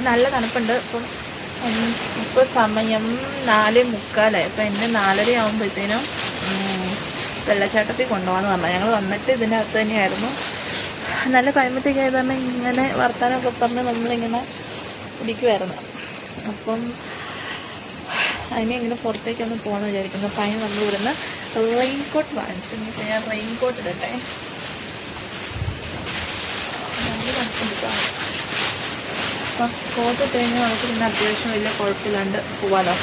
നല്ല തണുപ്പുണ്ട്. ഇപ്പോൾ സമയം 4:45. അപ്പം എന്നെ 4:30 ആകുമ്പോഴത്തേനും വെള്ളച്ചാട്ടത്തിൽ കൊണ്ടുപോകാമെന്ന് പറഞ്ഞാൽ ഞങ്ങൾ വന്നിട്ട് ഇതിൻ്റെ അകത്ത് തന്നെയായിരുന്നു. നല്ല ക്ലൈമറ്റൊക്കെ ആയത് കാരണം ഇങ്ങനെ വർത്താനമൊക്കെ പറഞ്ഞ് നമ്മളിങ്ങനെ ഇരിക്കുമായിരുന്നു. അപ്പം അതിനെ ഇങ്ങനെ പുറത്തേക്കൊന്ന് പോകാമെന്ന് വിചാരിക്കുന്നു. അപ്പം അതിന് നമ്മൾ ഇവിടുന്ന് റെയിൻകോട്ട് വാങ്ങിച്ചു. ഇനിയിപ്പോൾ ഞാൻ റെയിൻകോട്ട് ഇടട്ടെ. നല്ല തണുപ്പുണ്ട്. അപ്പം കോട്ട് ഇട്ട് കഴിഞ്ഞാൽ നമുക്ക് പിന്നെ അത്യാവശ്യം വലിയ കുഴപ്പമില്ലാണ്ട് പോകാമല്ലോ.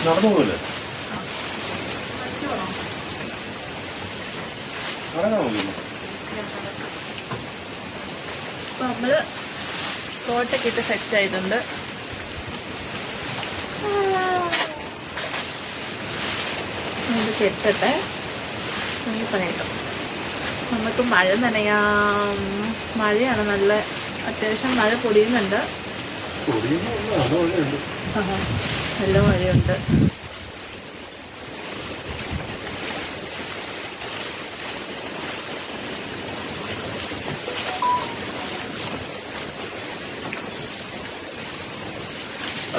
നടന്നു പോകല്ലേ? അപ്പോൾ നമ്മൾ കോട്ടൊക്കെ ഇട്ട് സെറ്റ് ആയിട്ടുണ്ട്. ഇത് കെട്ടട്ടെ. ഈ പണി കിട്ടും. നമുക്ക് മഴ നനയാം. മഴയാണ്, നല്ല അത്യാവശ്യം മഴ പൊടിയുന്നുണ്ട്. നല്ല മഴയുണ്ട്.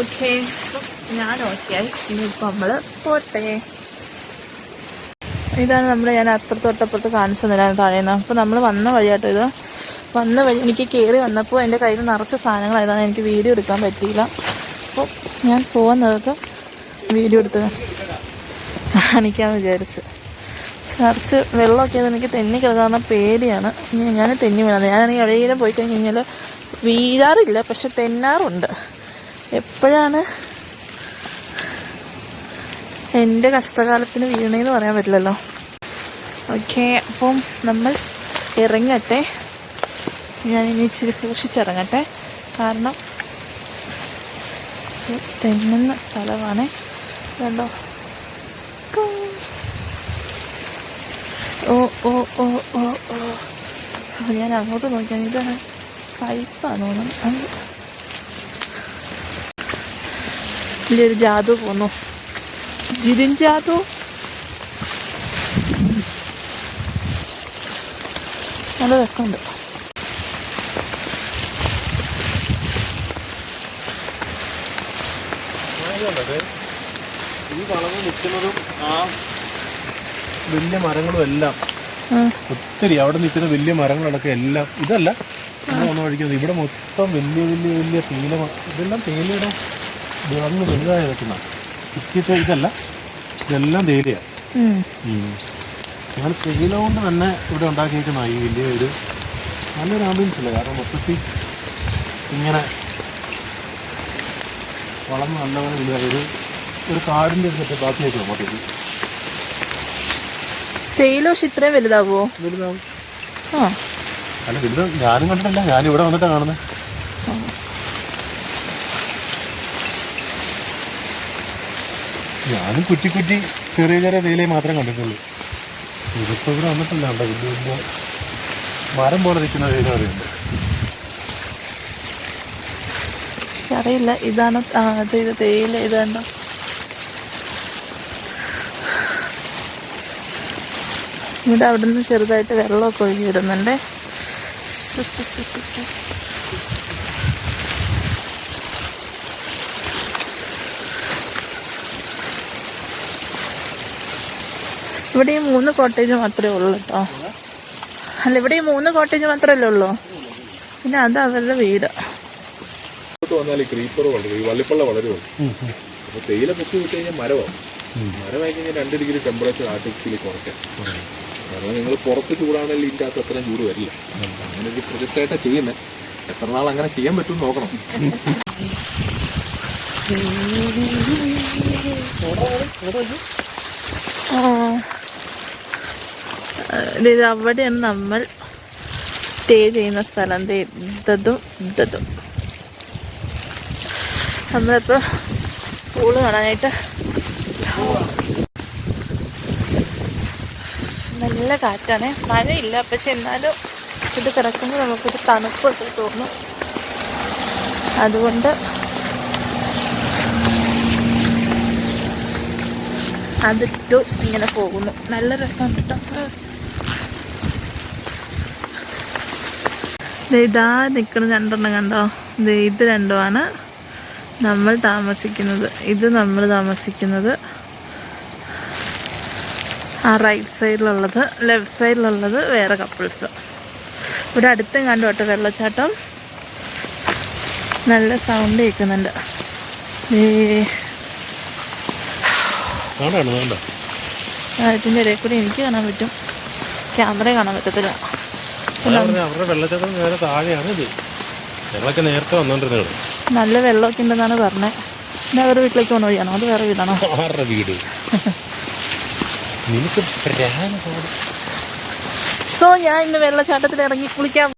ഓക്കെ, ഞാൻ ഓക്കെയായി. ഇനിയിപ്പോൾ നമ്മൾ പോട്ടെ. ഇതാണ് ഞാൻ അപ്പുറത്ത് കാണിച്ചു തരാൻ താഴേന്ന്. അപ്പോൾ നമ്മൾ വന്ന വഴിയാട്ടോ ഇത്. വന്ന വഴി എനിക്ക് കയറി വന്നപ്പോൾ എൻ്റെ കയ്യിൽ നിറച്ച സാധനങ്ങളായതാണ്, എനിക്ക് വീഡിയോ എടുക്കാൻ പറ്റിയില്ല. അപ്പോൾ ഞാൻ പോകുന്നത് വീഡിയോ എടുത്ത് കാണിക്കാമെന്ന് വിചാരിച്ച്. നിറച്ച് വെള്ളമൊക്കെ ആയത് എനിക്ക് തെന്നി കിടക്കാൻ പേടിയാണ്. ഞാൻ തെന്നി വീണത്. ഞാനാണെങ്കിൽ എവിടെയെങ്കിലും പോയി കഴിഞ്ഞ് കഴിഞ്ഞാൽ വീഴാറില്ല, പക്ഷെ തെന്നാറുണ്ട്. എപ്പോഴാണ് എൻ്റെ കഷ്ടകാലത്തിന് വീണേന്ന് പറയാൻ പറ്റില്ലല്ലോ. ഓക്കെ, അപ്പം നമ്മൾ ഇറങ്ങട്ടെ. ഞാനിനി ഇച്ചിരി സൂക്ഷിച്ചിറങ്ങട്ടെ, കാരണം തെന്നുന്ന സ്ഥലമാണ്. കണ്ടോ? ഓ ഓ ഓ ഓ ഓ ഞാൻ അങ്ങോട്ട് നോക്കിയാൽ ഇതാണ് പൈപ്പാണോ? ഇതിലൊരു ജാതു പോന്നു. ജിതിൻ ജാതു. നല്ല രസമുണ്ട്. ഈ വളവ് നിൽക്കുന്നതും ആ വലിയ മരങ്ങളും എല്ലാം ഒത്തിരി അവിടെ നിൽക്കുന്ന വലിയ മരങ്ങളടക്കം എല്ലാം ഇതല്ല വന്നു കഴിക്കുന്നത്. ഇവിടെ മൊത്തം വലിയ വലിയ വലിയ തേയില, ഇതെല്ലാം തേയിലയുടെ വിളന്ന് വലുതായി നിൽക്കുന്ന ഇതല്ല, ഇതെല്ലാം തേയിലയാണ്. അങ്ങനെ തേയില കൊണ്ട് തന്നെ ഇവിടെ ഉണ്ടാക്കിയിരിക്കുന്ന ഈ വലിയ ഒരു നല്ലൊരു ആംബിയൻസ് ഇല്ല. കാരണം മൊത്തത്തിൽ ഇങ്ങനെ വളർന്ന് നല്ലപോലെ വലുതായത് ഒരു കാടിൻ്റെ ഒരു ബാക്കിയായിട്ട് മൊത്തത്തിൽ തേയില. പക്ഷെ ഇത്രയും വലുതാവുമോ? വലുതാവും. അല്ല വലുതാവും. ഞാനും കണ്ടിട്ടില്ല, ഞാനിവിടെ വന്നിട്ടാണ് കാണുന്നത്. ഞാനും കുറ്റി കുറ്റി ചെറിയ ചെറിയ തേയിലയെ മാത്രം കണ്ടിട്ടുള്ളൂ. ഇതിപ്പോൾ ഇവിടെ വന്നിട്ടില്ല. ഉണ്ടോ വലിയ വലിയ മരം പോലെ നിൽക്കുന്ന തേയില അറിയുന്നുണ്ട്. അറിയില്ല. ഇതാണ് ഇത് തേയില. ഇതാണ്ടോ? ഇവിടെ അവിടെ നിന്ന് ചെറുതായിട്ട് വെള്ളമൊക്കെ ഒഴുകി വരുന്നുണ്ട്. ഇവിടെ ഈ 3 കോട്ടേജ് മാത്രമേ ഉള്ളൂ കേട്ടോ. അല്ല, ഇവിടെ ഈ 3 കോട്ടേജ് മാത്രമല്ലേ ഉള്ളൂ. പിന്നെ അത് അവരുടെ വീട്. ക്രീപ്പർ വളരെ വള്ളിപ്പള്ള വളരെ അപ്പോൾ തേയില പൊക്കി വിട്ട് കഴിഞ്ഞാൽ മരമായി കഴിഞ്ഞാൽ 2 ഡിഗ്രി ടെമ്പറേച്ചർ ആർട്ടിഫിഷ്യലി കുറയ്ക്കാം. കാരണം നിങ്ങൾ പുറത്ത് ചൂടാണെങ്കിൽ ഇതിൻ്റെ അകത്ത് അത്രയും ചൂട് വരില്ല. അങ്ങനെ ഒരു പ്രൊജക്റ്റായിട്ടാണ് ചെയ്യുന്നത്. എത്ര നാൾ അങ്ങനെ ചെയ്യാൻ പറ്റും നോക്കണം. ഇത് അവിടെയാണ് നമ്മൾ സ്റ്റേ ചെയ്യുന്ന സ്ഥലം. ഇതും നമ്മളിപ്പോൾ പൂള് കാണാനായിട്ട്. നല്ല കാറ്റാണ്, മഴയില്ല, പക്ഷെ എന്നാലും ഇത് കിടക്കുമ്പോൾ നമുക്കൊരു തണുപ്പൊക്കെ തോന്നും. അതുകൊണ്ട് അതിട്ടു ഇങ്ങനെ പോകുന്നു. നല്ല രസം കേട്ടോ. ഇതാ നിൽക്കുന്ന രണ്ടെണ്ണം കണ്ടോ. ഇത് രണ്ടുമാണ് നമ്മൾ താമസിക്കുന്നത്. ഇത് നമ്മൾ താമസിക്കുന്നത്. ആ റൈറ്റ് സൈഡിലുള്ളത്, ലെഫ്റ്റ് സൈഡിലുള്ളത് വേറെ കപ്പിൾസ്. ഇവിടെ അടുത്തും കണ്ടു കേട്ടോ വെള്ളച്ചാട്ടം. നല്ല സൗണ്ട് കേൾക്കുന്നുണ്ട്. ഇതിൻ്റെ ഇടയിൽ കൂടി എനിക്ക് കാണാൻ പറ്റും, ക്യാമറ കാണാൻ പറ്റത്തില്ല. വെള്ളച്ചാട്ടം നേരെ താഴെയാണ് ഇത്. ഞങ്ങളൊക്കെ നേരത്തെ വന്നോണ്ടിരുന്നത്. നല്ല വെള്ളമൊക്കെ ഉണ്ടെന്നാണ് പറഞ്ഞത്. പിന്നെ അവരുടെ വീട്ടിലേക്ക് പോകണ വഴിയാണോ അത് വേറെ വീടാണോ? ആരുടെ വീട്? സോ ഞാൻ ഇന്ന് വെള്ളച്ചാട്ടത്തിൽ ഇറങ്ങി കുളിക്കാം.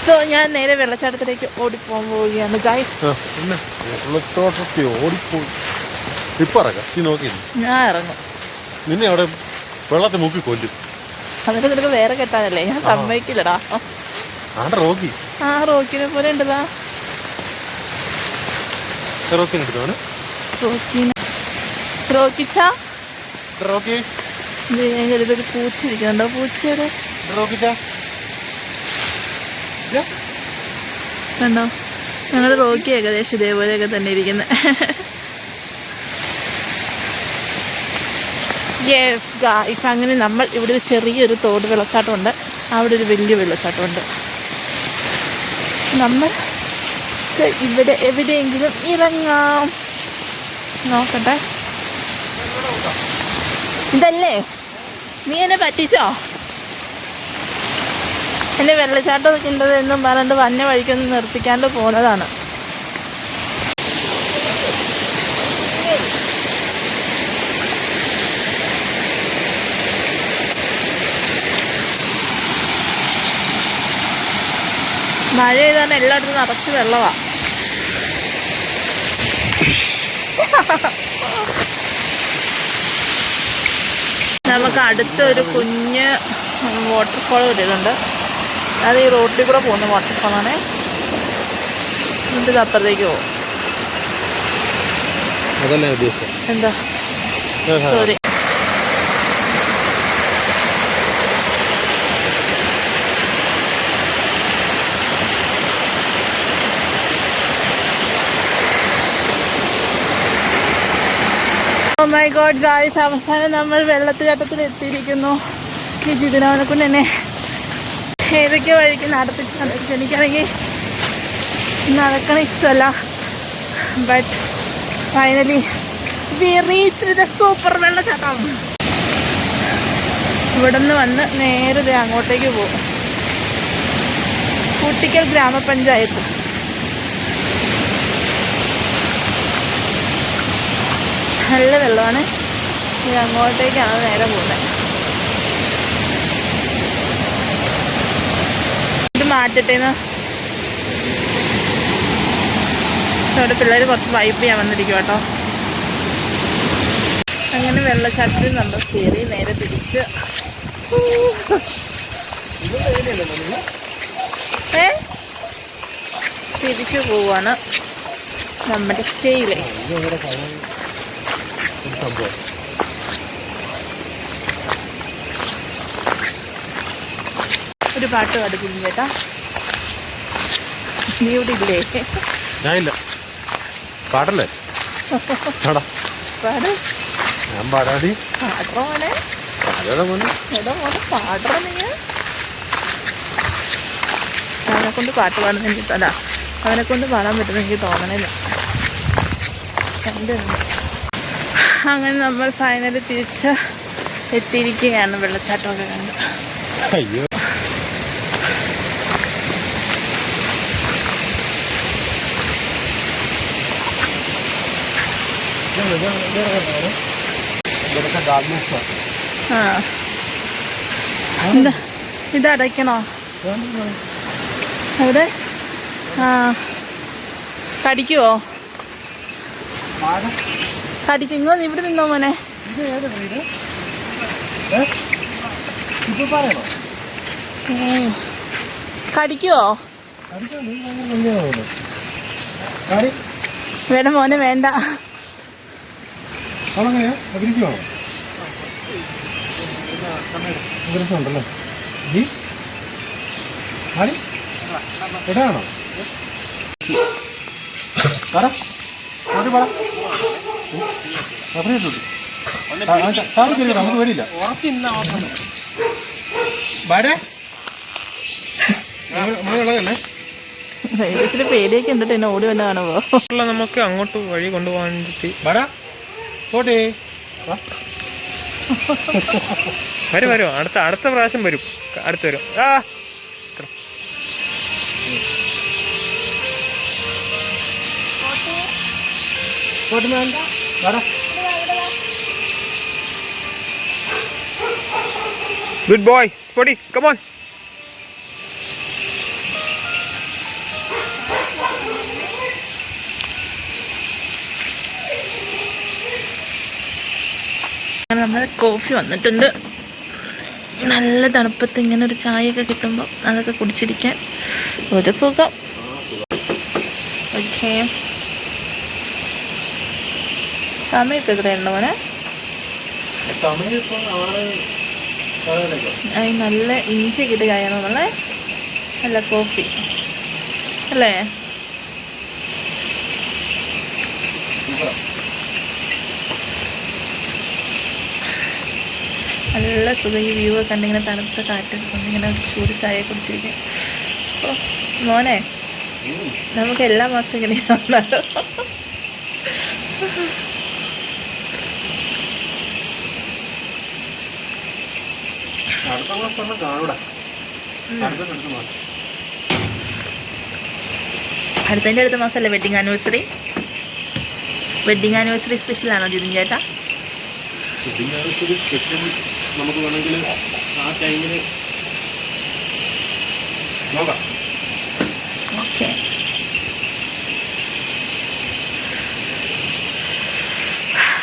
സോ ഞാൻ നേരെ വെള്ളച്ചാട്ടത്തിലേക്ക് ഓടിപ്പോകാൻ പോവുകയാണ് ഗൈസ്. ഞാൻ ഇറങ്ങും. നിന്നെ അവിടെ വെള്ളത്തിൽ മുക്കി കൊല്ലും. എന്നിട്ട് നിനക്ക് വേറെ കെട്ടാനല്ലേ? ഞാൻ സമ്മതിക്കില്ലടാ. റോക്കി ആ റോക്കിനെ പോലെ ഉണ്ടതാ. ഒരു പൂച്ച ഇരിക്കുന്നുണ്ടോ? പൂച്ചയുടെ കണ്ടോ? ഞങ്ങളുടെ റോക്കി ഏകദേശം ഇതേപോലെയൊക്കെ തന്നെ ഇരിക്കുന്നത്. യെസ് ഗായ്സ്, അങ്ങനെ നമ്മൾ ഇവിടെ ഒരു ചെറിയൊരു തോട് വെള്ളച്ചാട്ടമുണ്ട്, അവിടെ ഒരു വലിയ വെള്ളച്ചാട്ടമുണ്ട്. നമ്മൾ ഇവിടെ എവിടെയെങ്കിലും ഇറങ്ങാം. നോക്കട്ടെ. ഇതല്ലേ നീ എന്നെ പറ്റിച്ചോ? എന്നെ വെള്ളച്ചാട്ടമൊക്കെ ഉണ്ടത് എന്നും പറഞ്ഞിട്ട് വന്ന വഴിക്കൊന്നും നിർത്തിക്കാണ്ട് പോകുന്നതാണ്. മഴ ചെയ്താണ് എല്ലായിടത്തും നിറച്ച് വെള്ളമാണ്. നമുക്ക് അടുത്തൊരു കുഞ്ഞ് വാട്ടർഫോൾ വരുന്നുണ്ട്. അത് ഈ റോഡിൽ കൂടെ പോകുന്ന വാട്ടർഫോളാണ്. എന്നിട്ട് അപ്പുറത്തേക്ക് പോകും. എന്താ sorry. Oh my god guys, അവസാനം നമ്മൾ വെള്ളച്ചാട്ടത്തിൽ എത്തിയിരിക്കുന്നു. ഈ ജിതിനവനെ കൊണ്ട് എന്നെ ഏതൊക്കെ വഴിക്ക് നടത്തിച്ച് എനിക്കാണെങ്കിൽ നടക്കണ ഇഷ്ടമല്ല. But finally we reached the super വെള്ളച്ചാട്ടം. ഇവിടെ നിന്ന് വന്ന് നേരെ അങ്ങോട്ടേക്ക് പോകും. കൂട്ടിക്കൽ ഗ്രാമപഞ്ചായത്ത്. നല്ല വെള്ളമാണ്. ഇത് അങ്ങോട്ടേക്കാണ് നേരെ പോകുന്നത്. ഇത് മാറ്റട്ടേന്ന്. അവിടെ പിള്ളേർ കുറച്ച് വൈപ്പ് ചെയ്യാൻ വന്നിരിക്കും കേട്ടോ. അങ്ങനെ വെള്ളച്ചാട്ടത്തിൽ നമ്മൾ കയറി നേരെ തിരിച്ച് തിരിച്ചു പോവാണ് നമ്മുടെ സ്റ്റേയിലേക്ക്. ഒരു പാട്ട് പാടുന്നു ചേട്ടാ. നീ ഇവിടെ ഇല്ലേ? ഞാനില്ല. പാടല്ലേ? പാട്. ഞാൻ പാടാടി. പാടറോ മോനെ? എടാ മോനെ പാടറ നീ. അവനെ കൊണ്ട് പാട്ട് പാടുന്ന എനിക്ക് തല. അവനെ കൊണ്ട് പാടാൻ പറ്റുന്ന എനിക്ക് തോന്നണില്ല. അങ്ങനെ നമ്മൾ ഫൈനലി തിരിച്ച് എത്തിയിരിക്കുകയാണ്. വെള്ളച്ചാട്ടമൊക്കെ കണ്ട്. അയ്യോ, ഇതടയ്ക്കണോ അവിടെ? കടിക്കുവോ? കടിക്കുങ്ങോ? ഇവിടെ നിന്നോ മോനെ. കടിക്കുവോ? വേണ്ട മോനെ വേണ്ട. എടാണോ നമുക്ക് പേടിയില്ല. ഇച്ചിരി പേടിയൊക്കെ ഉണ്ട്. എന്നെ ഓടി വല്ല കാണുമ്പോ നമുക്ക് അങ്ങോട്ട് വഴി കൊണ്ടുപോകാൻ വരും. അടുത്ത പ്രാവശ്യം വരും. അടുത്ത് വരും. Good boy, Spotty, come on. നമ്മുടെ കോഫി വന്നിട്ടുണ്ട്. നല്ല തണുപ്പത്ത് ഇങ്ങനെ ഒരു ചായയൊക്കെ കിട്ടുമ്പോൾ അതൊക്കെ കുടിച്ചിരിക്കാൻ ഒരു സുഖം. ഓക്കെ, സമയം ഇപ്പം എത്രയുണ്ട് മോനെ? നല്ല ഇഞ്ചി കിട്ടി ചായയാണോ നമ്മളെ? നല്ല കോഫി അല്ലേ? നല്ല സുഖം. ഈ വ്യൂ ഒക്കെ കണ്ടിങ്ങനെ തണുത്ത കാറ്റൊക്കെ കൊണ്ടിങ്ങനെ ചൂട് ചായ കുടിച്ചിരിക്കും. അപ്പോൾ മോനെ, നമുക്ക് എല്ലാ മാസം ഇങ്ങനെയാണല്ലോ. അടുത്ത മാസമല്ലേ വെഡിങ് ആനിവേഴ്സറി? വെഡിങ് ആനിവേഴ്സറി സ്പെഷ്യലാണോ ജിതിൻ ചേട്ടാ? നമുക്ക് വേണമെങ്കിൽ ആ ടൈമിൽ നോക്കാം. ഓക്കെ,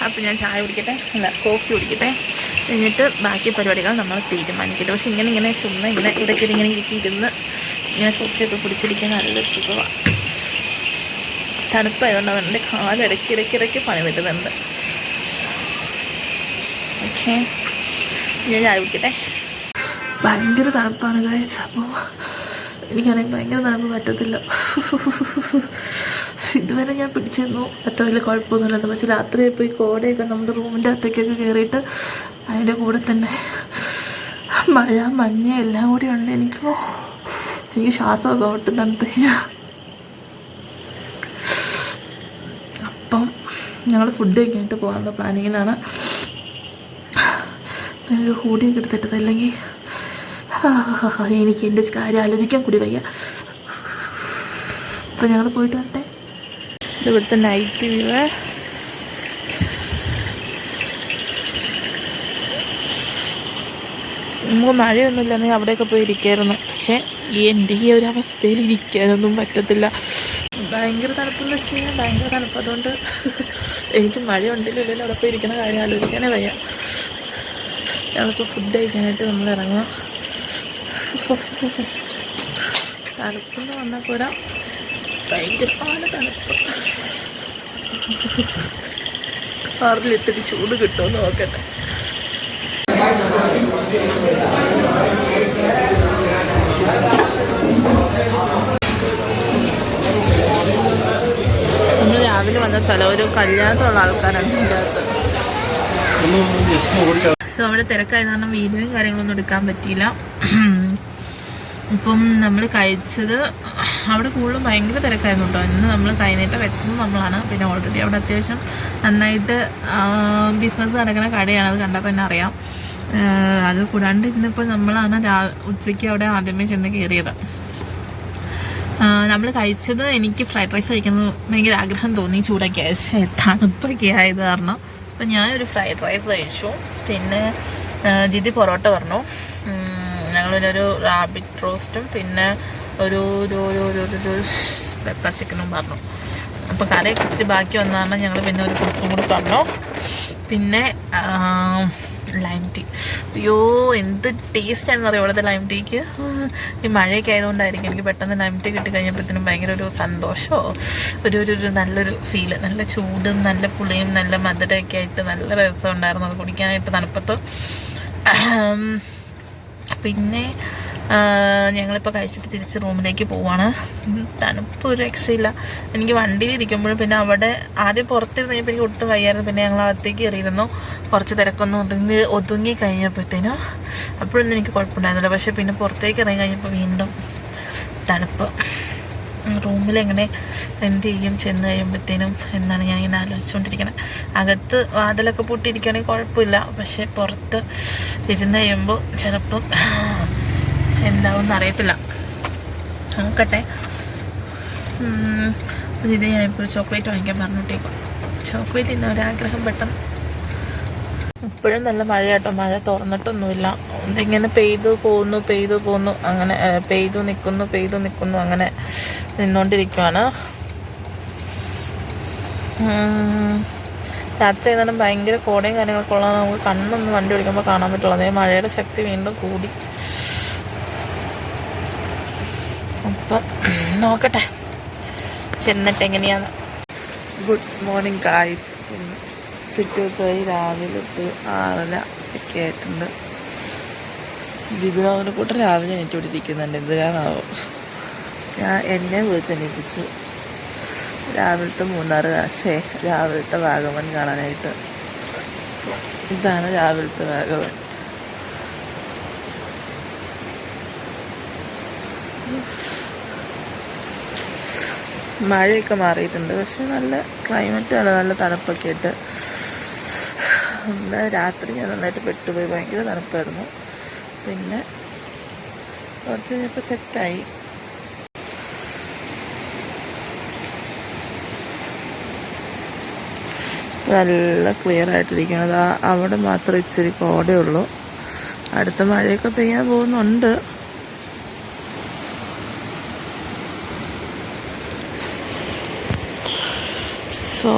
അപ്പം ഞാൻ ചായ കുടിക്കട്ടെ, അല്ല കോഫി കുടിക്കട്ടെ, എന്നിട്ട് ബാക്കി പരിപാടികൾ നമ്മൾ തീരുമാനിക്കട്ടെ. പക്ഷെ ഇങ്ങനെ ചുമ്മാ ഇടയ്ക്ക് ഇങ്ങനെ ഇരുന്ന് ഇങ്ങനെ കോഫിയൊക്കെ കുടിച്ചിരിക്കാൻ നല്ലൊരു സുഖമാണ്. തണുപ്പായതുകൊണ്ട് അവൻ്റെ കാലിടയ്ക്കിടയ്ക്ക് പണി വരുന്നുണ്ട്. ഓക്കെ, ഞാൻ ചായ കുടിക്കട്ടെ. ഭയങ്കര തണുപ്പാണ് ഗൈസ്. അപ്പോൾ എനിക്കാണെങ്കിൽ ഭയങ്കര തണുപ്പ് പറ്റത്തില്ല. ഇതുവരെ ഞാൻ പിടിച്ചിരുന്നു, അത്ര വലിയ കുഴപ്പമൊന്നുമില്ല. പക്ഷെ രാത്രിയായപ്പോൾ ഈ കോടയൊക്കെ നമ്മുടെ റൂമിൻ്റെ അകത്തേക്കൊക്കെ കയറിയിട്ട് അതിൻ്റെ കൂടെ തന്നെ മഴ മഞ്ഞ എല്ലാം കൂടി ഉണ്ട്. എനിക്ക് ശ്വാസമൊക്കെ ഒട്ടും തണുത്ത് കഴിഞ്ഞാൽ. അപ്പം ഞങ്ങൾ ഫുഡ് കഴിക്കാനായിട്ട് പോകാനുള്ള പ്ലാനിങ്ങിനാണ്. ഒരു ഹൂഡിയൊക്കെ എടുത്തിട്ടത്, അല്ലെങ്കിൽ എനിക്ക് എൻ്റെ കാര്യം ആലോചിക്കാൻ കൂടി വയ്യ. അപ്പം ഞങ്ങൾ പോയിട്ട് വരട്ടെ. ഇവിടുത്തെ നൈറ്റ് വ്യൂ. നമുക്ക് മഴയൊന്നുമില്ലെന്ന് അവിടെയൊക്കെ പോയി ഇരിക്കായിരുന്നു. പക്ഷേ എൻ്റെ ഈ ഒരു അവസ്ഥയിൽ ഇരിക്കാനൊന്നും പറ്റത്തില്ല. ഭയങ്കര തണുപ്പെന്ന് വെച്ച് കഴിഞ്ഞാൽ ഭയങ്കര തണുപ്പ്. അതുകൊണ്ട് എനിക്ക് മഴയുണ്ടല്ലോ ഇല്ലല്ലോ അവിടെ പോയി ഇരിക്കുന്ന കാര്യം ആലോചിക്കാനേ വയ്യ. ഞങ്ങളിപ്പോൾ ഫുഡ് കഴിക്കാനായിട്ട് നമ്മൾ ഇറങ്ങുക. തണുപ്പെന്ന് വന്നാൽ പോരാ, ഭയങ്കരമായ തണുപ്പ്. ആറിലിത്തിരി ചൂട് കിട്ടുമെന്ന് നോക്കട്ടെ. നമ്മൾ രാവിലെ വന്ന സ്ഥലം ഒരു കല്യാണത്തിലുള്ള ആൾക്കാരാണ് ഇതിൻ്റെ അകത്ത്. സോ അവിടെ തിരക്കായ കാരണം വീഡിയോയും കാര്യങ്ങളൊന്നും എടുക്കാൻ പറ്റിയില്ല. ഇപ്പം നമ്മൾ കഴിച്ചത് അവിടെ കൂടുതലും ഭയങ്കര തിരക്കായിരുന്നു കേട്ടോ. ഇന്ന് നമ്മൾ കൈനീട്ടം വെച്ചത് നമ്മളാണ്. പിന്നെ ഓൾറെഡി അവിടെ അത്യാവശ്യം നന്നായിട്ട് ബിസിനസ് നടക്കുന്ന കടയാണ്, അത് കണ്ടാൽ തന്നെ അറിയാം. അത് കൂടാണ്ട് ഇന്നിപ്പോൾ നമ്മളാണ് ഉച്ചയ്ക്ക് അവിടെ ആദ്യമേ ചെന്ന് കയറിയത്. നമ്മൾ കഴിച്ചത്, എനിക്ക് ഫ്രൈഡ് റൈസ് കഴിക്കുന്നത് ഭയങ്കര ആഗ്രഹം തോന്നി, ചൂടൊക്കെ അയച്ച് തണുപ്പൊക്കെ ആയത് കാരണം. അപ്പം ഞാനൊരു ഫ്രൈഡ് റൈസ് കഴിച്ചു. പിന്നെ ജിതി പൊറോട്ട പറഞ്ഞു. ഞങ്ങളൊരു റാബിറ്റ് റോസ്റ്റും പിന്നെ ഒരു പെപ്പർ ചിക്കനും പറഞ്ഞു. അപ്പോൾ കറിയൊക്കെ ഇച്ചിരി ബാക്കി വന്നതാണ്. ഞങ്ങൾ പിന്നെ ഒരു കുറുക്കും കൂടി പറഞ്ഞു. പിന്നെ ലൈം ടീ. അയ്യോ എന്ത് ടേസ്റ്റാണെന്ന് അറിയാം ഇവിടുത്തെ ലൈം ടീക്ക്. ഈ മഴയൊക്കെ ആയതുകൊണ്ടായിരിക്കും എനിക്ക് പെട്ടെന്ന് ലൈം ടീ കിട്ടിക്കഴിഞ്ഞപ്പോഴത്തേനും ഭയങ്കര ഒരു സന്തോഷമോ ഒരു നല്ലൊരു ഫീല്. നല്ല ചൂടും നല്ല പുളിയും നല്ല മധുരമൊക്കെ ആയിട്ട് നല്ല രസമുണ്ടായിരുന്നു അത് കുടിക്കാനായിട്ട് തണുപ്പത്ത്. പിന്നെ ഞങ്ങളിപ്പോൾ കഴിച്ചിട്ട് തിരിച്ച് റൂമിലേക്ക് പോവാണ്. തണുപ്പ് ഒരു രക്ഷയില്ല. എനിക്ക് വണ്ടിയിൽ ഇരിക്കുമ്പോഴും പിന്നെ അവിടെ ആദ്യം പുറത്തിരുന്ന് കഴിഞ്ഞപ്പോൾ എനിക്ക് ഒട്ടും വയ്യായിരുന്നു. പിന്നെ ഞങ്ങൾ അകത്തേക്ക് കയറിയിരുന്നു. കുറച്ച് തിരക്കൊന്നും ഒതുങ്ങി കഴിഞ്ഞപ്പോഴത്തേനും അപ്പോഴൊന്നും എനിക്ക് കുഴപ്പമുണ്ടായിരുന്നില്ല. പക്ഷേ പിന്നെ പുറത്തേക്ക് ഇറങ്ങി കഴിഞ്ഞപ്പോൾ വീണ്ടും തണുപ്പ്. റൂമിലെങ്ങനെ എന്ത് ചെയ്യും ചെന്ന് കഴിയുമ്പോഴത്തേനും എന്നാണ് ഞാൻ ഇങ്ങനെ ആലോചിച്ചുകൊണ്ടിരിക്കുന്നത്. അകത്ത് വാതിലൊക്കെ പൂട്ടിയിരിക്കുകയാണെങ്കിൽ കുഴപ്പമില്ല. പക്ഷേ പുറത്ത് ഇരുന്ന് കഴിയുമ്പോൾ ചിലപ്പം എന്താവും അറിയത്തില്ല. നോക്കട്ടെ. ഇത് ഞാനിപ്പോൾ ചോക്ലേറ്റ് വാങ്ങിക്കാൻ പറഞ്ഞിട്ടേക്കും. ചോക്ലേറ്റ് തിന്നാൻ ഒരാഗ്രഹം പെട്ടെന്ന്. ഇപ്പോഴും നല്ല മഴയാട്ടോ. മഴ തുറന്നിട്ടൊന്നുമില്ല. ഇതിങ്ങനെ പെയ്തു പോകുന്നു അങ്ങനെ പെയ്തു നിൽക്കുന്നു അങ്ങനെ നിന്നുകൊണ്ടിരിക്കുവാണ്. രാത്രി എന്നാലും ഭയങ്കര കോടയും കാര്യങ്ങളൊക്കെ ഉള്ളത് നമുക്ക് കണ്ണൊന്നും വണ്ടി ഓടിക്കുമ്പോൾ കാണാൻ പറ്റുള്ളൂ. അതേ മഴയുടെ ശക്തി വീണ്ടും കൂടി. അപ്പം നോക്കട്ടെ ചെന്നിട്ട് എങ്ങനെയാണ്. Good morning guys. പിറ്റേ ദിവസമായി രാവിലെ 6:30 ഒക്കെ ആയിട്ടുണ്ട്. ബിബിനോവിനെ കൂട്ട് രാവിലെ എനിക്കോട്ടിരിക്കുന്നുണ്ട്. എന്തിനാണാവോ എന്നെ വിളിച്ചെണീപ്പിച്ചു രാവിലത്തെ രാവിലത്തെ വാഗമൺ കാണാനായിട്ട്. ഇതാണ് രാവിലത്തെ വാഗമൺ. മഴയൊക്കെ മാറിയിട്ടുണ്ട്. പക്ഷെ നല്ല ക്ലൈമറ്റാണ്. നല്ല തണുപ്പൊക്കെ ആയിട്ട്. രാത്രി ഞാൻ നന്നായിട്ട് പെട്ടുപോയി. ഭയങ്കര തണുപ്പായിരുന്നു. പിന്നെ കുറച്ച് കഴിഞ്ഞപ്പോൾ സെറ്റായി. നല്ല ക്ലിയർ ആയിട്ടിരിക്കുന്നത്. അവിടെ മാത്രം ഇച്ചിരി കോടയുള്ളൂ. അടുത്ത മഴയൊക്കെ പെയ്യാൻ പോകുന്നുണ്ട്. സോ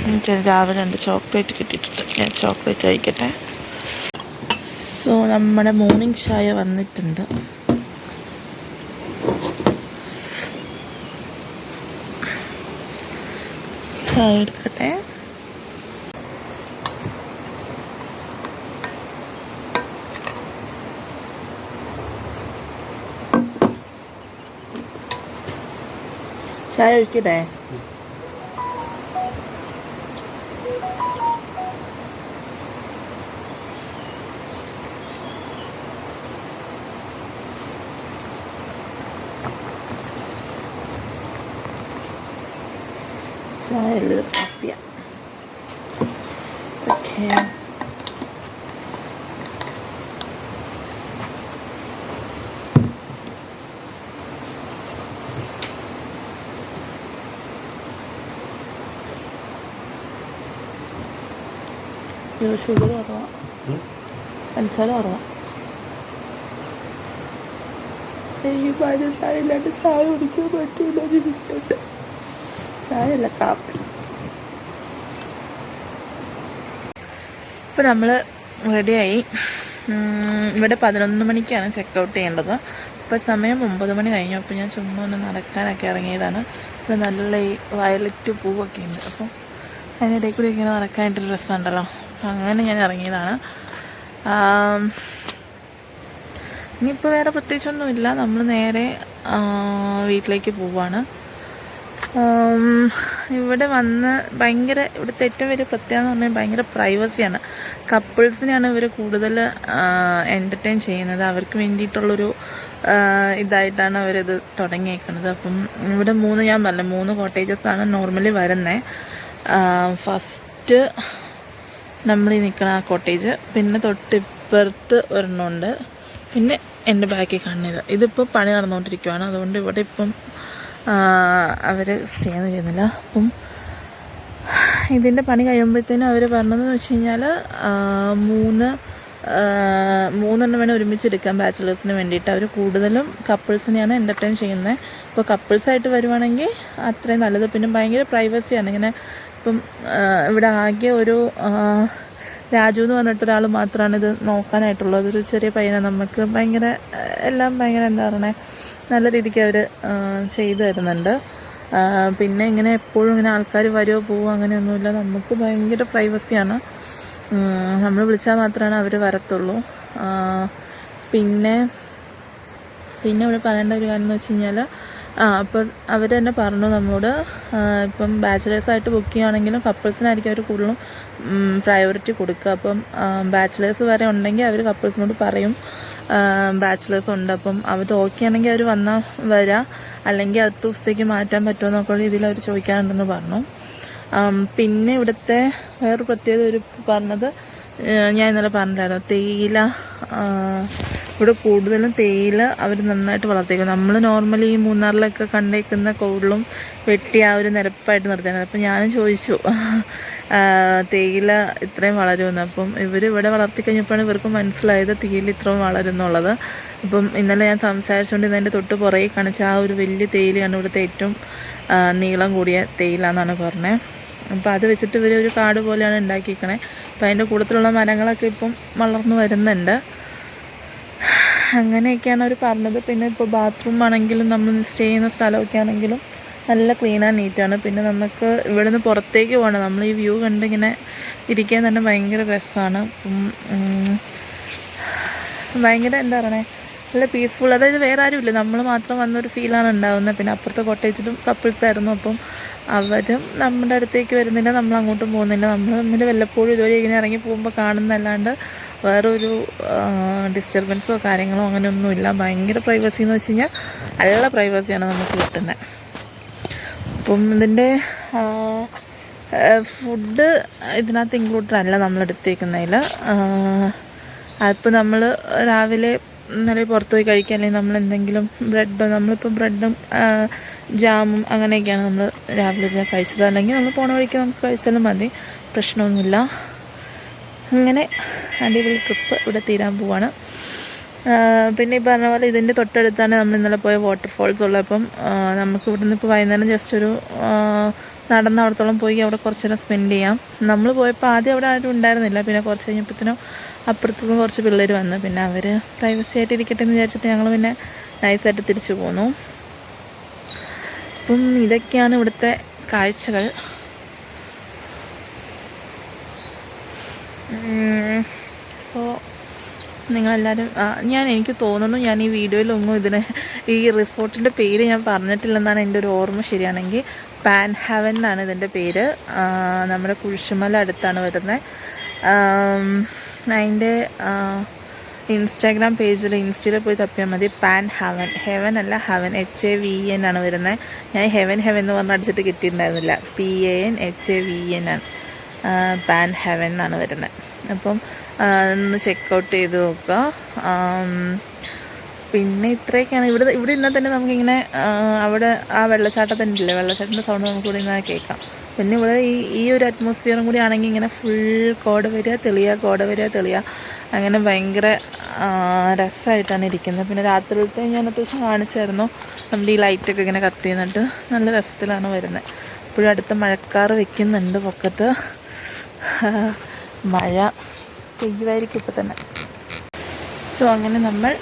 എനിക്ക് രാവിലെ 2 ചോക്ലേറ്റ് കിട്ടിയിട്ടുണ്ട്. ഞാൻ ചോക്ലേറ്റ് കഴിക്കട്ടെ. സോ നമ്മുടെ മോർണിംഗ് ചായ വന്നിട്ടുണ്ട്. ചായ എടുക്കട്ടെ. ചായ ഒഴിക്കട്ടെ. ചായ എല്ലാം കാപ്പിയ. ഓക്കെ. ഷുഗർ കുറവാണ്. പഞ്ചസാര കുറവാണ്. എനിക്ക് പഞ്ചസാര ഇല്ലാണ്ട് ചായ കുടിക്കാൻ പറ്റില്ല. ചായ അല്ല കാപ്പി. ഇപ്പം നമ്മൾ റെഡിയായി. ഇവിടെ 11 മണിക്കാണ് ചെക്കൗട്ട് ചെയ്യേണ്ടത്. ഇപ്പോൾ സമയം 9 മണി കഴിഞ്ഞു. അപ്പോൾ ഞാൻ ചുമ്മാ ഒന്ന് നടക്കാനൊക്കെ ഇറങ്ങിയതാണ്. ഇവിടെ നല്ല ഈ വയലറ്റ് പൂവൊക്കെ ഉണ്ട്. അപ്പം അതിനിടയിൽ കൂടി ഇങ്ങനെ നടക്കാനായിട്ടൊരു രസമുണ്ടല്ലോ. അങ്ങനെ ഞാൻ ഇറങ്ങിയതാണ്. ഇനിയിപ്പോൾ വേറെ പ്രത്യേകിച്ചൊന്നുമില്ല. നമ്മൾ നേരെ വീട്ടിലേക്ക് പോവാണ്. ഇവിടെ വന്ന് ഇവിടുത്തെ ഏറ്റവും വലിയ പ്രത്യേകത എന്ന് പറഞ്ഞാൽ ഭയങ്കര പ്രൈവസിയാണ്. കപ്പിൾസിനെയാണ് ഇവർ കൂടുതൽ എൻ്റർടൈൻ ചെയ്യുന്നത്. അവർക്ക് വേണ്ടിയിട്ടുള്ളൊരു ഇതായിട്ടാണ് അവരിത് തുടങ്ങിയേക്കുന്നത്. അപ്പം ഇവിടെ ഞാൻ പറഞ്ഞ 3 കോട്ടേജസാണ് നോർമലി വരുന്നത്. ഫസ്റ്റ് നമ്മൾ ഈ നിൽക്കുന്ന ആ കോട്ടേജ്, പിന്നെ തൊട്ടിപ്പുറത്ത് ഒരെണ്ണമുണ്ട്, പിന്നെ എൻ്റെ ബാക്കിൽ കാണുന്നത്. ഇതിപ്പോൾ പണി നടന്നുകൊണ്ടിരിക്കുകയാണ്. അതുകൊണ്ട് ഇവിടെ ഇപ്പം അവർ സ്റ്റേ ഒന്നും ചെയ്യുന്നില്ല. അപ്പം ഇതിൻ്റെ പണി കഴിയുമ്പോഴത്തേനും അവർ പറഞ്ഞതെന്ന് വെച്ച് കഴിഞ്ഞാൽ 3 വേണം ഒരുമിച്ചെടുക്കാം ബാച്ചിലേഴ്സിന് വേണ്ടിയിട്ട്. അവർ കൂടുതലും കപ്പിൾസിനെയാണ് എൻ്റർടൈൻ ചെയ്യുന്നത്. ഇപ്പോൾ കപ്പിൾസായിട്ട് വരുവാണെങ്കിൽ അത്രയും നല്ലത്. പിന്നെ ഭയങ്കര പ്രൈവസിയാണ്. ഇങ്ങനെ ഇപ്പം ഇവിടെ ആകെ ഒരു രാജു എന്ന് പറഞ്ഞിട്ടൊരാൾ മാത്രമാണ് ഇത് നോക്കാനായിട്ടുള്ളത്. ഒരു ചെറിയ പയ്യനാണ്. നമുക്ക് ഭയങ്കര എല്ലാം ഭയങ്കര എന്താ പറയണേ നല്ല രീതിക്ക് അവർ ചെയ്തു തരുന്നുണ്ട്. പിന്നെ ഇങ്ങനെ എപ്പോഴും ഇങ്ങനെ ആൾക്കാർ വരുമോ പോവോ അങ്ങനെയൊന്നുമില്ല. നമുക്ക് ഭയങ്കര പ്രൈവസിയാണ്. നമ്മൾ വിളിച്ചാൽ മാത്രമാണ് അവർ വരത്തുള്ളൂ. പിന്നെ ഇവിടെ പറയേണ്ട ഒരു കാര്യം എന്ന് വെച്ച് കഴിഞ്ഞാൽ അപ്പം അവർ തന്നെ പറഞ്ഞു നമ്മളോട്, ഇപ്പം ബാച്ചിലേഴ്സായിട്ട് ബുക്ക് ചെയ്യുകയാണെങ്കിലും കപ്പിൾസിനായിരിക്കും അവർ കൂടുതലും പ്രയോറിറ്റി കൊടുക്കുക. അപ്പം ബാച്ചിലേഴ്സ് വരെ ഉണ്ടെങ്കിൽ അവർ കപ്പിൾസിനോട് പറയും ബാച്ചിലേഴ്സ് ഉണ്ട്, അപ്പം അവർ ഓക്കെ ആണെങ്കിൽ അവർ വന്നാൽ വരാം, അല്ലെങ്കിൽ അടുത്ത ദിവസത്തേക്ക് മാറ്റാൻ പറ്റുമോ എന്നൊക്കെ രീതിയിൽ അവർ ചോദിക്കാനുണ്ടെന്ന് പറഞ്ഞു. പിന്നെ ഇവിടുത്തെ വേറൊരു പ്രത്യേകത ഒരു പറഞ്ഞത് ഞാൻ ഇന്നലെ പറഞ്ഞില്ലായിരുന്നു, തേയില ഇവിടെ കൂടുതലും തേയില അവർ നന്നായിട്ട് വളർത്തിക്കും. നമ്മൾ നോർമലി ഈ മൂന്നാറിലൊക്കെ കണ്ടേക്കുന്ന കൂടുതലും വെട്ടി ആ ഒരു നിരപ്പായിട്ട് നിർത്തിയാണ്. അപ്പം ഞാനും ചോദിച്ചു തേയില ഇത്രയും വളരുമെന്ന്. അപ്പം ഇവരിവിടെ വളർത്തിക്കഴിഞ്ഞപ്പോഴാണ് ഇവർക്ക് മനസ്സിലായത് തേയില ഇത്രയും വളരുന്നുള്ളത്. അപ്പം ഇന്നലെ ഞാൻ സംസാരിച്ചുകൊണ്ട് ഇതിൻ്റെ തൊട്ട് പുറകെ കാണിച്ച ആ ഒരു വലിയ തേയിലയാണ് ഇവിടുത്തെ ഏറ്റവും നീളം കൂടിയ തേയില എന്നാണ് പറഞ്ഞത്. അപ്പോൾ അത് വെച്ചിട്ട് ഇവർ ഒരു കാട് പോലെയാണ് ഉണ്ടാക്കിയിരിക്കണേ. അപ്പോൾ അതിൻ്റെ കൂട്ടത്തിലുള്ള മരങ്ങളൊക്കെ ഇപ്പം വളർന്നു വരുന്നുണ്ട്. അങ്ങനെയൊക്കെയാണ് അവർ പറഞ്ഞത്. പിന്നെ ഇപ്പോൾ ബാത്റൂം ആണെങ്കിലും നമ്മൾ സ്റ്റേ ചെയ്യുന്ന സ്ഥലമൊക്കെ ആണെങ്കിലും നല്ല ക്ലീൻ ആൻഡ് നീറ്റാണ്. പിന്നെ നമുക്ക് ഇവിടെ നിന്ന് പുറത്തേക്ക് പോകണം, നമ്മൾ ഈ വ്യൂ കണ്ടിങ്ങനെ ഇരിക്കാൻ തന്നെ ഭയങ്കര രസമാണ്. ഭയങ്കര എന്താ പറയണേ നല്ല പീസ്ഫുൾ. അതായത് വേറെ ആരുമില്ല, നമ്മൾ മാത്രം വന്നൊരു ഫീലാണ് ഉണ്ടാകുന്നത്. പിന്നെ അപ്പുറത്തെ കോട്ടേജിലും കപ്പിൾസായിരുന്നു. അപ്പം അവരും നമ്മുടെ അടുത്തേക്ക് വരുന്നില്ല, നമ്മൾ അങ്ങോട്ടും പോകുന്നില്ല. നമ്മൾ തമ്മിൽ വല്ലപ്പോഴും ഇതുവരെ ഇങ്ങനെ ഇറങ്ങി പോകുമ്പോൾ കാണുന്നതല്ലാണ്ട് വേറൊരു ഡിസ്റ്റർബൻസോ കാര്യങ്ങളോ അങ്ങനെയൊന്നുമില്ല. ഭയങ്കര പ്രൈവസി എന്ന് വെച്ച് കഴിഞ്ഞാൽ നല്ല പ്രൈവസിയാണ് നമുക്ക് കിട്ടുന്നത്. അപ്പം ഇതിൻ്റെ ഫുഡ് ഇതിനകത്ത് ഇൻക്ലൂഡഡ് അല്ല നമ്മൾ എടുത്തേക്കുന്നതിൽ. അതിപ്പോൾ നമ്മൾ രാവിലെ നല്ല പുറത്ത് പോയി കഴിക്കുക, അല്ലെങ്കിൽ നമ്മൾ എന്തെങ്കിലും ബ്രെഡോ, നമ്മളിപ്പോൾ ബ്രെഡും ജാമും അങ്ങനെയൊക്കെയാണ് നമ്മൾ രാവിലെ കഴിച്ചത്. അല്ലെങ്കിൽ നമ്മൾ പോണ വഴിക്ക് നമുക്ക് കഴിച്ചാലും മതി, പ്രശ്നമൊന്നുമില്ല. അങ്ങനെ അടിപൊളി ട്രിപ്പ് ഇവിടെ തീരാൻ പോവാണ്. പിന്നെ ഈ പറഞ്ഞ പോലെ ഇതിൻ്റെ തൊട്ടടുത്താണ് നമ്മൾ ഇന്നലെ പോയ വാട്ടർഫോൾസ് ഉള്ളത്. അപ്പം നമുക്ക് ഇവിടെ നിന്ന് ഇപ്പോൾ വൈകുന്നേരം ജസ്റ്റ് ഒരു നടന്ന് അവിടത്തോളം പോയി അവിടെ കുറച്ച് നേരം സ്പെൻഡ് ചെയ്യാം. നമ്മൾ പോയപ്പോൾ ആദ്യം അവിടെ ആരും ഉണ്ടായിരുന്നില്ല. പിന്നെ കുറച്ച് കഴിഞ്ഞപ്പോഴത്തേനും അപ്പുറത്തുനിന്ന് കുറച്ച് പിള്ളേർ വന്ന്, പിന്നെ അവർ പ്രൈവസി ആയിട്ട് ഇരിക്കട്ടെ എന്ന് വിചാരിച്ചിട്ട് ഞങ്ങൾ പിന്നെ നൈസായിട്ട് തിരിച്ചു പോന്നു. അപ്പം ഇതൊക്കെയാണ് ഇവിടുത്തെ കാഴ്ചകൾ. സോ നിങ്ങളെല്ലാവരും എനിക്ക് തോന്നുന്നു ഞാൻ ഈ വീഡിയോയിലൊന്നും ഈ റിസോർട്ടിൻ്റെ പേര് ഞാൻ പറഞ്ഞിട്ടില്ലെന്നാണ് എൻ്റെ ഒരു ഓർമ്മ ശരിയാണെങ്കിൽ. പാൻ ഹെവൻ എന്നാണ് ഇതിൻ്റെ പേര്. നമ്മുടെ കുരിശുമല അടുത്താണ് വരുന്നത്. അതിൻ്റെ ഇൻസ്റ്റാഗ്രാം പേജിൽ ഇൻസ്റ്റയിൽ പോയി തപ്പിയാൽ മതി. പാൻ ഹെവൻ, ഹെവൻ അല്ല ഹെവൻ, HAVEN ആണ് വരുന്നത്. ഞാൻ ഹെവൻ എന്ന് പറഞ്ഞ് അടിച്ചിട്ട് കിട്ടിയിട്ടുണ്ടായിരുന്നില്ല. PANHAVEN ആണ്, പാൻ ഹെവൻ എന്നാണ് വരുന്നത്. അപ്പം ഒന്ന് ചെക്കൗട്ട് ചെയ്ത് നോക്കുക. പിന്നെ ഇത്രയൊക്കെയാണ് ഇവിടെ ഇന്നാൽ തന്നെ നമുക്കിങ്ങനെ അവിടെ ആ വെള്ളച്ചാട്ടത്തിൻ്റെ ഇല്ലേ, വെള്ളച്ചാട്ടത്തിൻ്റെ സൗണ്ട് നമുക്ക് ഇവിടെ നിന്ന് കേൾക്കാം. പിന്നെ ഇവിടെ ഈ ഒരു അറ്റ്മോസ്ഫിയറും കൂടി ആണെങ്കിൽ ഇങ്ങനെ ഫുൾ കോട വരിക തെളിയുക അങ്ങനെ ഭയങ്കര രസമായിട്ടാണ് ഇരിക്കുന്നത്. പിന്നെ രാത്രിയിലത്തെ ഞാൻ അത്യാവശ്യം കാണിച്ചായിരുന്നു. നമ്മുടെ ഈ ലൈറ്റൊക്കെ ഇങ്ങനെ കത്തി നിന്നിട്ട് നല്ല രസത്തിലാണ് വരുന്നത്. ഇപ്പോഴും അടുത്ത മഴക്കാറ് വെക്കുന്നുണ്ട് പൊക്കത്ത്. മഴ പെയ്യുമായിരിക്കും ഇപ്പം തന്നെ. സോ അങ്ങനെ നമ്മൾ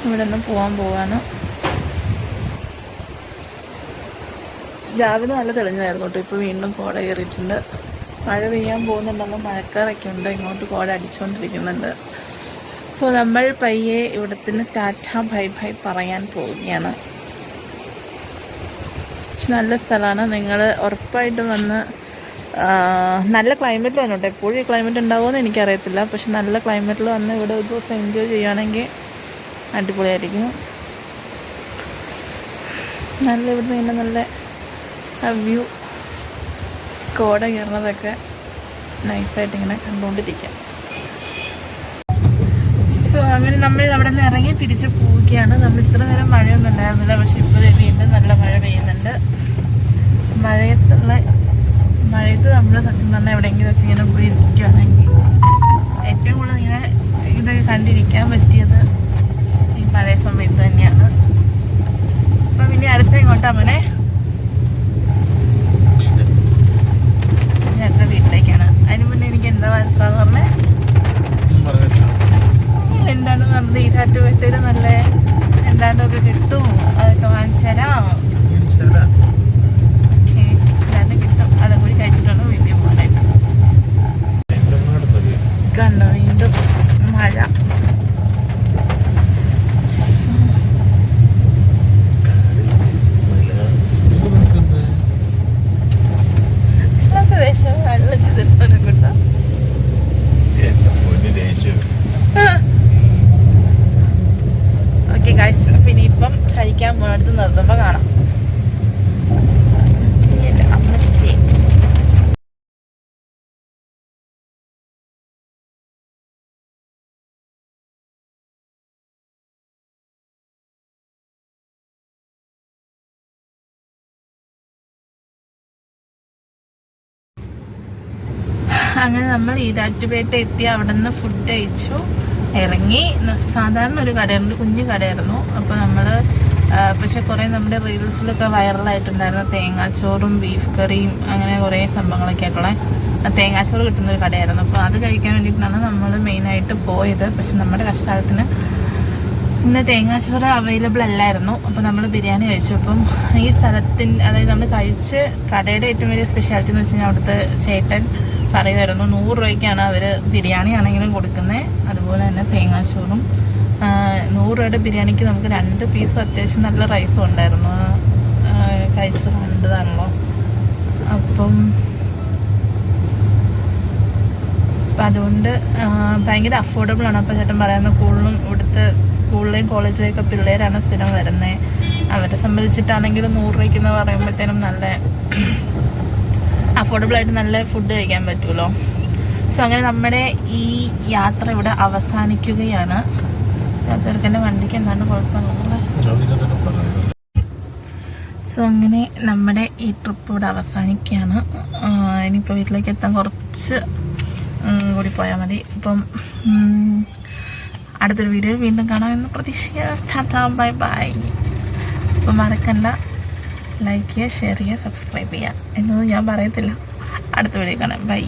ഇവിടെ നിന്ന് പോകാൻ പോവാണ്. രാവിലെ നല്ല തെളിഞ്ഞതായിരുന്നു കേട്ടോ. ഇപ്പോൾ വീണ്ടും കോട കയറിയിട്ടുണ്ട്. മഴ പെയ്യാൻ പോകുന്നുണ്ടെങ്കിൽ മഴക്കാറൊക്കെ ഉണ്ട്. ഇങ്ങോട്ട് കോട അടിച്ചുകൊണ്ടിരിക്കുന്നുണ്ട്. സോ നമ്മൾ പയ്യെ ഇവിടത്തിന് ടാറ്റ ബൈ ബൈ പറയാൻ പോവുകയാണ്. പക്ഷെ നല്ല സ്ഥലമാണ്, നിങ്ങൾ ഉറപ്പായിട്ടും വന്ന് നല്ല ക്ലൈമറ്റിൽ വന്നോട്ടെ. എപ്പോഴും ഈ ക്ലൈമറ്റ് ഉണ്ടാവുമെന്ന് എനിക്കറിയത്തില്ല. പക്ഷെ നല്ല ക്ലൈമറ്റിൽ വന്ന് ഇവിടെ ഒരു ദിവസം എൻജോയ് ചെയ്യുകയാണെങ്കിൽ അടിപൊളിയായിരിക്കും. ഇവിടെ നിന്ന് നല്ല വ്യൂ, കോട കയറുന്നതൊക്കെ നൈസായിട്ട് ഇങ്ങനെ കണ്ടുകൊണ്ടിരിക്കാം. സോ അങ്ങനെ നമ്മൾ അവിടെ നിന്ന് ഇറങ്ങി തിരിച്ച് പോവുകയാണ്. നമ്മൾ ഇത്ര നേരം മഴയൊന്നും ഉണ്ടായിരുന്നില്ല, പക്ഷെ ഇപ്പോൾ വീണ്ടും നല്ല മഴ പെയ്യുന്നുണ്ട്. മഴയത്ത് നമ്മൾ സത്യം പറഞ്ഞാൽ എവിടെയെങ്കിലുമൊക്കെ ഇങ്ങനെ പോയി ഇരിക്കുകയാണെങ്കിൽ ഏറ്റവും കൂടുതൽ ഇങ്ങനെ ഇതൊക്കെ കണ്ടിരിക്കാൻ പറ്റിയത് ഈ മഴയ സമയത്ത് തന്നെയാണ്. അപ്പം ഇനി അടുത്ത ഇങ്ങോട്ടാ മോനെ? എന്തൊക്കെ കിട്ടും അതൊക്കെ വാങ്ങിച്ചു തരാം. ശരാ. ഓക്കെ, അല്ലാതെ കിട്ടും. അതും കൂടി കഴിച്ചിട്ടാണ് വീട്ടിൽ പോകാനായിട്ട്. കണ്ടോ വീണ്ടും മഴ. വെള്ളം ചെറുപ്പനെ കിട്ടാ. ഓക്കെ ഗൈസ്, പിന്നെ ഇപ്പം കഴിക്കാൻ പോകടുത്ത് നിർത്തുമ്പോൾ കാണാം. അമ്മച്ചി അങ്ങനെ നമ്മൾ ഈരാറ്റുപേട്ട എത്തി. അവിടെ നിന്ന് ഫുഡ് കഴിച്ചു, ഇറങ്ങി. സാധാരണ ഒരു കടയായിരുന്നു, കുഞ്ഞു കടയായിരുന്നു. അപ്പോൾ നമ്മൾ പക്ഷെ കുറേ നമ്മുടെ റീൽസിലൊക്കെ വൈറലായിട്ടുണ്ടായിരുന്നു തേങ്ങാച്ചോറും ബീഫ് കറിയും അങ്ങനെ കുറേ സംഭവങ്ങളൊക്കെ ആയിട്ടുള്ള തേങ്ങാച്ചോറ് കിട്ടുന്നൊരു കടയായിരുന്നു. അപ്പോൾ അത് കഴിക്കാൻ വേണ്ടിയിട്ടാണ് നമ്മൾ മെയിനായിട്ട് പോയത്. പക്ഷെ നമ്മുടെ കഷ്ടകാലത്തിന് ഇന്ന് തേങ്ങാച്ചോറ് അവൈലബിൾ അല്ലായിരുന്നു. അപ്പോൾ നമ്മൾ ബിരിയാണി കഴിച്ചു. അപ്പം ഈ സ്ഥലത്തിൻ്റെ, അതായത് നമ്മൾ കഴിച്ച് കടയുടെ ഏറ്റവും വലിയ സ്പെഷ്യാലിറ്റി എന്ന് വെച്ച് കഴിഞ്ഞാൽ അവിടുത്തെ ചേട്ടൻ പറയുമായിരുന്നു 100 രൂപയ്ക്കാണ് അവർ ബിരിയാണി ആണെങ്കിലും കൊടുക്കുന്നത്. അതുപോലെ തന്നെ തേങ്ങാച്ചോറും 100 രൂപയുടെ ബിരിയാണിക്ക് നമുക്ക് 2 പീസും അത്യാവശ്യം നല്ല റൈസും ഉണ്ടായിരുന്നു. കഴിച്ചത് കണ്ടതാണല്ലോ. അപ്പം അതുകൊണ്ട് ഭയങ്കര അഫോർഡബിളാണ്. അപ്പോൾ ചേട്ടൻ പറയുന്നത് ഇവിടുത്തെ സ്കൂളിലെയും കോളേജിലെയൊക്കെ പിള്ളേരാണ് സ്ഥിരം വരുന്നത്. അവരെ സംബന്ധിച്ചിട്ടാണെങ്കിലും 100 രൂപയ്ക്കെന്ന് പറയുമ്പോഴത്തേനും നല്ല അഫോർഡബിളായിട്ട് നല്ല ഫുഡ് കഴിക്കാൻ പറ്റുമല്ലോ. സോ അങ്ങനെ നമ്മുടെ ഈ യാത്ര ഇവിടെ അവസാനിക്കുകയാണ്. ചെറുക്കൻ്റെ വണ്ടിക്ക് എന്താണ് കുഴപ്പമില്ല. സോ അങ്ങനെ നമ്മുടെ ഈ ട്രിപ്പ് ഇവിടെ അവസാനിക്കുകയാണ്. ഇനിയിപ്പോൾ വീട്ടിലേക്ക് എത്താൻ കുറച്ച് കൂടി പോയാൽ മതി. ഇപ്പം അടുത്തൊരു വീഡിയോ വീണ്ടും കാണാമെന്ന് പ്രതീക്ഷിക്കുക. Bye bye. അപ്പം മറക്കണ്ട, ലൈക്ക് ചെയ്യുക, ഷെയർ ചെയ്യുക, സബ്സ്ക്രൈബ് ചെയ്യുക എന്നൊന്നും ഞാൻ പറയത്തില്ല. അടുത്ത വീഡിയോ കാണാം. ബൈ.